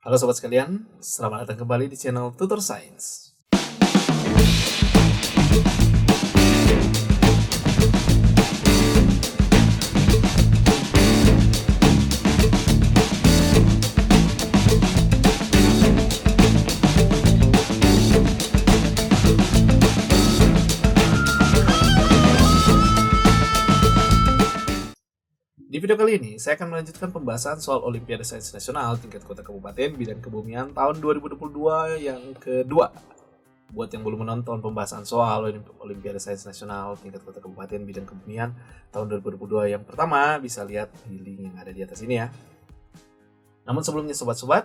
Halo sobat sekalian, selamat datang kembali di channel Tutor Science. Di video kali ini, saya akan melanjutkan pembahasan soal Olimpiade Sains Nasional tingkat kota kabupaten bidang kebumian tahun 2022 yang kedua. Buat yang belum menonton pembahasan soal Olimpiade Sains Nasional tingkat kota kabupaten bidang kebumian tahun 2022 yang pertama, bisa lihat di link yang ada di atas ini ya. Namun sebelumnya sobat-sobat,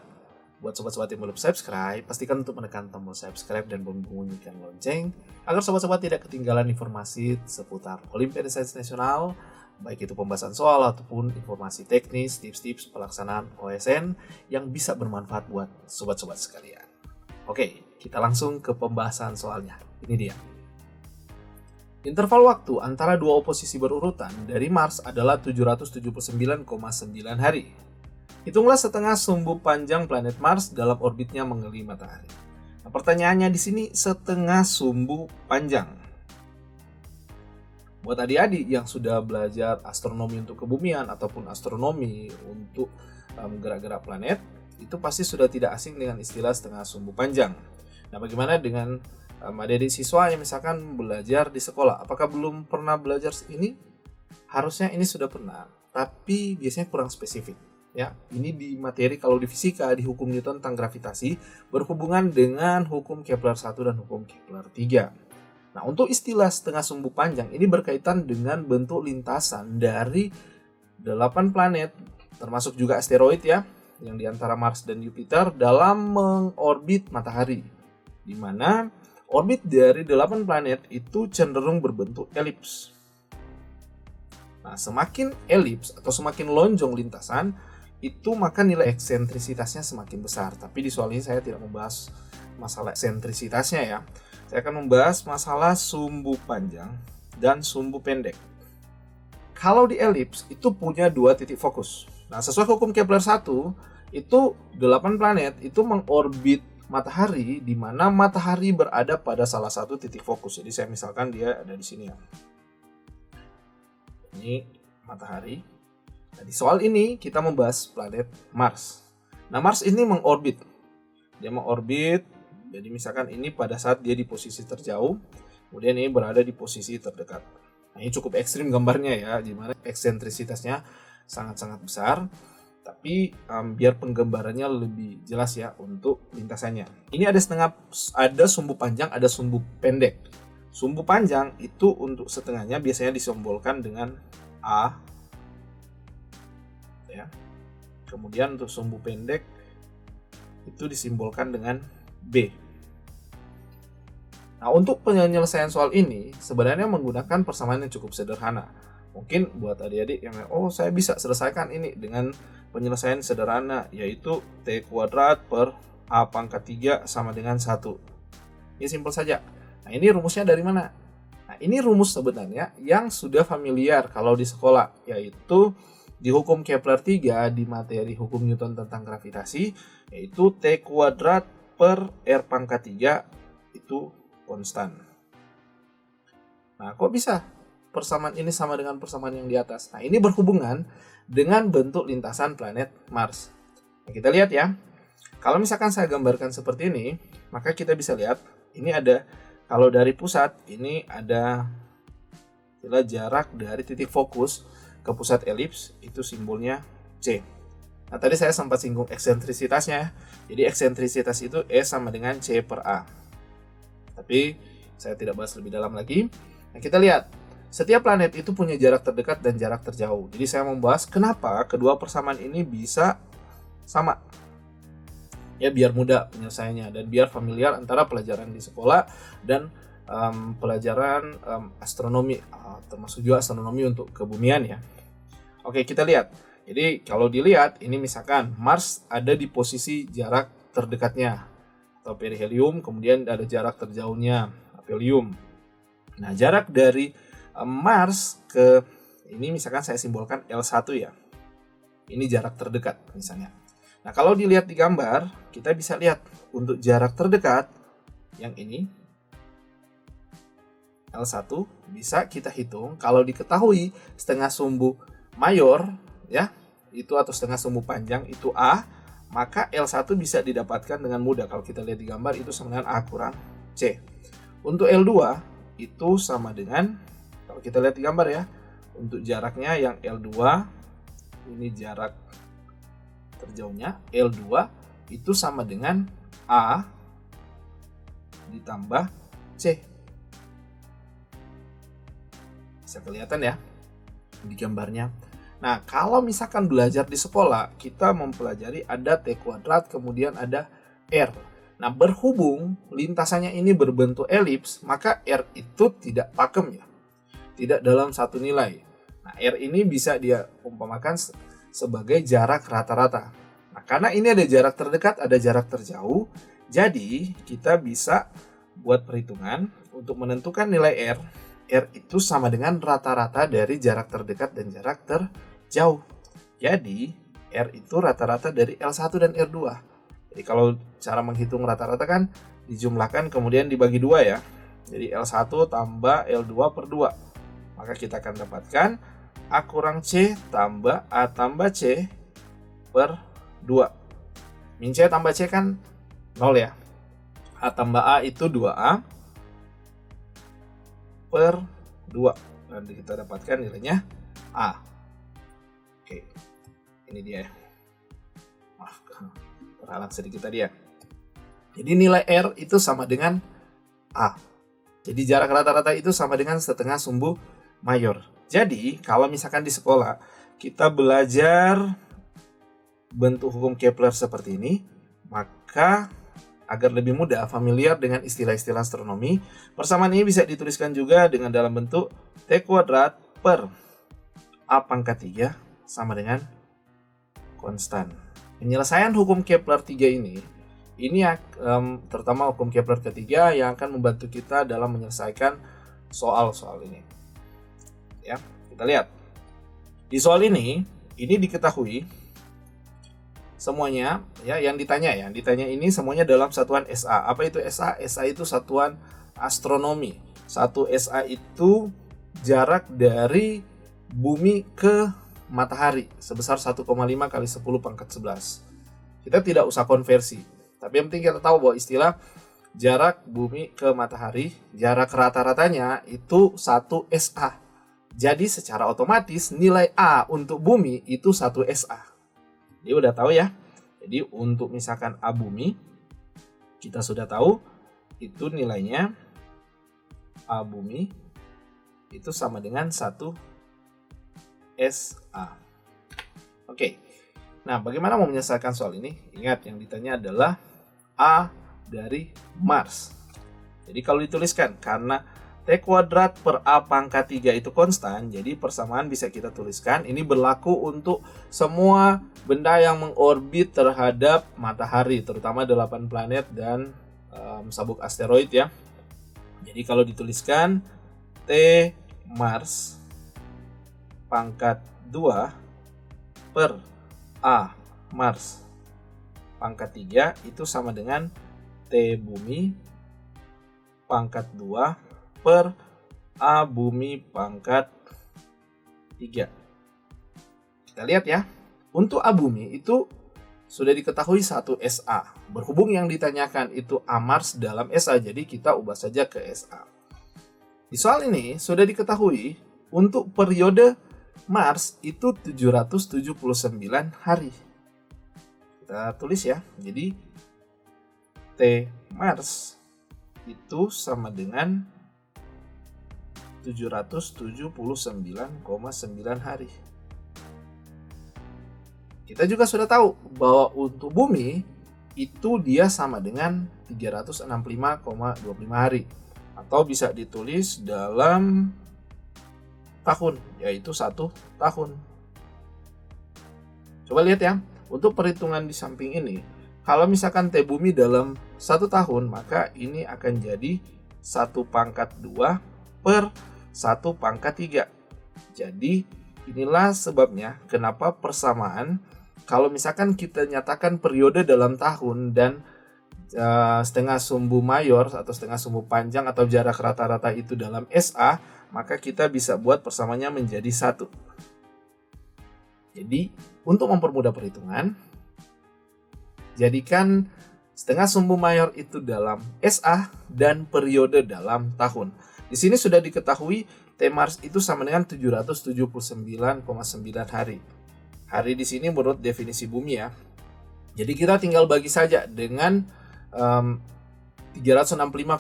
buat sobat-sobat yang belum subscribe, pastikan untuk menekan tombol subscribe dan membunyikan lonceng agar sobat-sobat tidak ketinggalan informasi seputar Olimpiade Sains Nasional, baik itu pembahasan soal ataupun informasi teknis, tips-tips pelaksanaan OSN yang bisa bermanfaat buat sobat-sobat sekalian. Oke, kita langsung ke pembahasan soalnya. Ini dia. Interval waktu antara dua oposisi berurutan dari Mars adalah 779,9 hari. Hitunglah setengah sumbu panjang planet Mars dalam orbitnya mengelilingi matahari. Nah, pertanyaannya di sini setengah sumbu panjang. Buat adik-adik yang sudah belajar astronomi untuk kebumian ataupun astronomi untuk gerak-gerak planet, itu pasti sudah tidak asing dengan istilah setengah sumbu panjang. Nah, bagaimana dengan adik-adik siswa yang misalkan belajar di sekolah? Apakah belum pernah belajar ini? Harusnya ini sudah pernah, tapi biasanya kurang spesifik. Ya, ini di materi kalau di fisika, di hukum Newton tentang gravitasi berhubungan dengan hukum Kepler 1 dan hukum Kepler 3. Nah, untuk istilah setengah sumbu panjang ini berkaitan dengan bentuk lintasan dari 8 planet, termasuk juga asteroid ya, yang di antara Mars dan Jupiter dalam mengorbit matahari. Di mana orbit dari 8 planet itu cenderung berbentuk elips. Nah, semakin elips atau semakin lonjong lintasan, itu maka nilai eksentrisitasnya semakin besar. Tapi di soal ini saya tidak membahas masalah eksentrisitasnya ya. Saya akan membahas masalah sumbu panjang dan sumbu pendek. Kalau di elips itu punya dua titik fokus. Nah, sesuai hukum Kepler 1, itu 8 planet itu mengorbit matahari di mana matahari berada pada salah satu titik fokus. Jadi saya misalkan dia ada di sini ya. Ini matahari. Nah, di soal ini kita membahas planet Mars. Nah, Mars ini mengorbit. Dia mengorbit. Jadi misalkan ini pada saat dia di posisi terjauh, kemudian ini berada di posisi terdekat. Nah, ini cukup ekstrim gambarnya ya, di mana eksentrisitasnya sangat-sangat besar. Tapi biar penggambarannya lebih jelas ya untuk lintasannya. Ini ada sumbu panjang, ada sumbu pendek. Sumbu panjang itu untuk setengahnya biasanya disimbolkan dengan A. Ya. Kemudian untuk sumbu pendek itu disimbolkan dengan B. Nah, untuk penyelesaian soal ini sebenarnya menggunakan persamaan yang cukup sederhana. Mungkin buat adik-adik yang saya bisa selesaikan ini dengan penyelesaian sederhana, yaitu T kuadrat per A pangkat 3 sama dengan 1. Ini simpel saja. Nah, ini rumusnya dari mana? Nah, ini rumus sebenarnya yang sudah familiar kalau di sekolah, yaitu di hukum Kepler 3 di materi hukum Newton tentang gravitasi, yaitu T kuadrat per R pangkat 3 itu konstan. Nah, kok bisa persamaan ini sama dengan persamaan yang di atas? Nah, ini berhubungan dengan bentuk lintasan planet Mars. Nah, kita lihat ya. Kalau misalkan saya gambarkan seperti ini, maka kita bisa lihat ini ada, kalau dari pusat ini ada jarak dari titik fokus ke pusat elips, itu simbolnya C. Nah, tadi saya sempat singgung eksentrisitasnya. Jadi eksentrisitas itu E sama dengan C per A. Tapi saya tidak bahas lebih dalam lagi. Nah, kita lihat. Setiap planet itu punya jarak terdekat dan jarak terjauh. Jadi saya membahas kenapa kedua persamaan ini bisa sama. Ya, biar mudah penyelesaiannya dan biar familiar antara pelajaran di sekolah dan pelajaran astronomi, termasuk juga astronomi untuk kebumian ya. Oke, kita lihat. Jadi kalau dilihat ini misalkan Mars ada di posisi jarak terdekatnya atau perihelium, kemudian ada jarak terjauhnya aphelium. Nah, jarak dari Mars ke ini misalkan saya simbolkan L1 ya. Ini jarak terdekat misalnya. Nah, kalau dilihat di gambar, kita bisa lihat untuk jarak terdekat yang ini L1 bisa kita hitung kalau diketahui setengah sumbu mayor ya, itu atau setengah sumbu panjang itu A, maka L1 bisa didapatkan dengan mudah. Kalau kita lihat di gambar itu sama dengan A kurang C. Untuk L2 itu sama dengan, kalau kita lihat di gambar ya, untuk jaraknya yang L2 ini jarak terjauhnya, L2 itu sama dengan A ditambah C. Bisa kelihatan ya di gambarnya. Nah, kalau misalkan belajar di sekolah, kita mempelajari ada T kuadrat, kemudian ada R. Nah, berhubung lintasannya ini berbentuk elips, maka R itu tidak pakem ya. Tidak dalam satu nilai. Nah, R ini bisa dia umpamakan sebagai jarak rata-rata. Nah, karena ini ada jarak terdekat, ada jarak terjauh, jadi kita bisa buat perhitungan untuk menentukan nilai R. R itu sama dengan rata-rata dari jarak terdekat dan jarak terjauh. Jadi, R itu rata-rata dari L1 dan R2. Jadi, kalau cara menghitung rata-rata kan dijumlahkan kemudian dibagi 2 ya. Jadi, L1 tambah L2 per 2. Maka kita akan dapatkan A kurang C tambah A tambah C per 2. Min C tambah C kan 0 ya. A tambah A itu 2A per 2. Nanti kita dapatkan nilainya A. Oke, ini dia. Maaf, terhalang sedikit tadi ya. Jadi nilai R itu sama dengan A. Jadi jarak rata-rata itu sama dengan setengah sumbu mayor. Jadi kalau misalkan di sekolah kita belajar bentuk hukum Kepler seperti ini, maka agar lebih mudah familiar dengan istilah-istilah astronomi, persamaan ini bisa dituliskan juga dengan dalam bentuk T kuadrat per A pangkat 3 sama dengan konstan. Penyelesaian hukum Kepler 3 ini terutama hukum Kepler ketiga yang akan membantu kita dalam menyelesaikan soal-soal ini. Ya, kita lihat. Di soal ini diketahui semuanya ya yang ditanya ini semuanya dalam satuan SA. Apa itu SA? SA itu satuan astronomi. 1 SA itu jarak dari bumi ke matahari sebesar 1,5 kali 10 pangkat 11. Kita tidak usah konversi, tapi yang penting kita tahu bahwa istilah jarak bumi ke matahari, jarak rata-ratanya itu 1 SA. Jadi secara otomatis nilai A untuk bumi itu 1 SA. Dia udah tahu ya. Jadi untuk misalkan A bumi, kita sudah tahu itu nilainya A bumi itu sama dengan 1 SA. Oke. Nah, bagaimana mau menyelesaikan soal ini? Ingat yang ditanya adalah A dari Mars. Jadi kalau dituliskan karena T kuadrat per A pangkat 3 itu konstan, jadi persamaan bisa kita tuliskan ini berlaku untuk semua benda yang mengorbit terhadap matahari, terutama 8 planet dan sabuk asteroid ya. Jadi kalau dituliskan T Mars pangkat 2 per A Mars pangkat 3 itu sama dengan T bumi pangkat 2 per A bumi pangkat 3. Kita lihat ya. Untuk A bumi itu sudah diketahui 1 SA. Berhubung yang ditanyakan itu A Mars dalam SA, jadi kita ubah saja ke SA. Di soal ini sudah diketahui untuk periode Mars itu 779 hari. Kita tulis ya. Jadi T Mars itu sama dengan 779,9 hari. Kita juga sudah tahu bahwa untuk bumi itu dia sama dengan 365,25 hari. Atau bisa ditulis dalam tahun, yaitu 1 tahun. Coba lihat ya, untuk perhitungan di samping ini, kalau misalkan T bumi dalam 1 tahun, maka ini akan jadi 1 pangkat 2 per 1 pangkat 3. Jadi inilah sebabnya kenapa persamaan kalau misalkan kita nyatakan periode dalam tahun dan setengah sumbu mayor atau setengah sumbu panjang atau jarak rata-rata itu dalam SA, maka kita bisa buat persamaannya menjadi 1. Jadi, untuk mempermudah perhitungan, jadikan setengah sumbu mayor itu dalam SA dan periode dalam tahun. Di sini sudah diketahui T-Mars itu sama dengan 779,9 hari. Hari di sini menurut definisi bumi ya. Jadi kita tinggal bagi saja dengan 365,25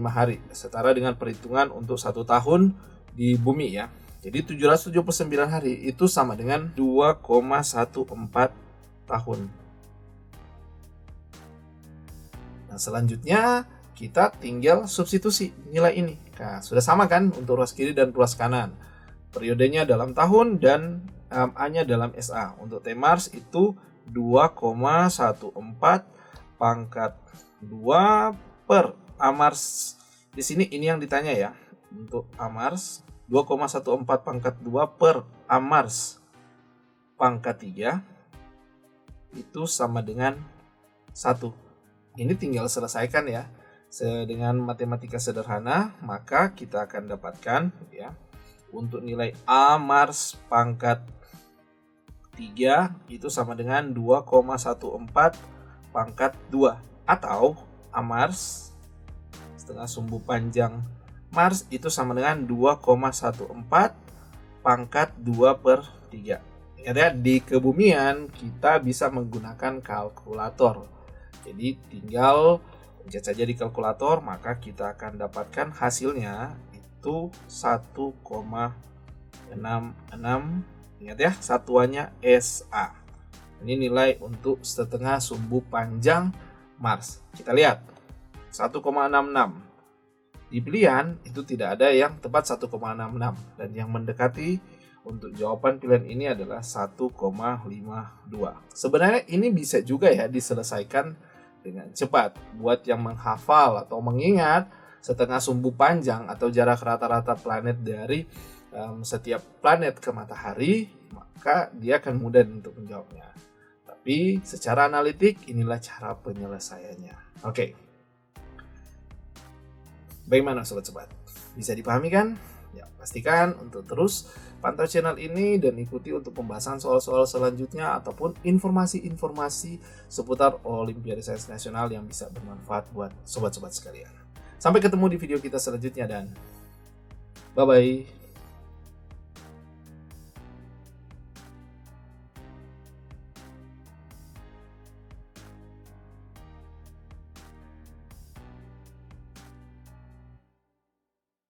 hari, setara dengan perhitungan untuk 1 tahun di bumi ya. Jadi 779 hari itu sama dengan 2,14 tahun. Nah, selanjutnya kita tinggal substitusi nilai ini. Nah, sudah sama kan untuk ruas kiri dan ruas kanan. Periodenya dalam tahun dan A-nya dalam SA. Untuk T-Mars itu 2,14 pangkat 2 per A-Mars. Di sini ini yang ditanya ya. Untuk A-Mars 2,14 pangkat 2 per A-Mars pangkat 3 itu sama dengan 1. Ini tinggal selesaikan ya. Dengan matematika sederhana, maka kita akan dapatkan ya, untuk nilai A-Mars pangkat 3 itu sama dengan 2,14 pangkat 2, atau A-Mars setengah sumbu panjang Mars itu sama dengan 2,14 pangkat 2 per 3. Ya, di kebumian kita bisa menggunakan kalkulator. Jadi tinggal pencet saja di kalkulator, maka kita akan dapatkan hasilnya itu 1,66. Ingat ya, satuannya SA. Ini nilai untuk setengah sumbu panjang Mars. Kita lihat 1,66. Di pilihan itu tidak ada yang tepat 1,66, dan yang mendekati untuk jawaban pilihan ini adalah 1,52. Sebenarnya ini bisa juga ya diselesaikan dengan cepat. Buat yang menghafal atau mengingat setengah sumbu panjang atau jarak rata-rata planet dari setiap planet ke matahari, maka dia akan mudah untuk menjawabnya. Tapi secara analitik inilah cara penyelesaiannya. Oke. Bagaimana sobat-sobat? Bisa dipahami kan? Ya, pastikan untuk terus pantau channel ini dan ikuti untuk pembahasan soal-soal selanjutnya ataupun informasi-informasi seputar Olimpiade Sains Nasional yang bisa bermanfaat buat sobat-sobat sekalian. Sampai ketemu di video kita selanjutnya dan bye-bye.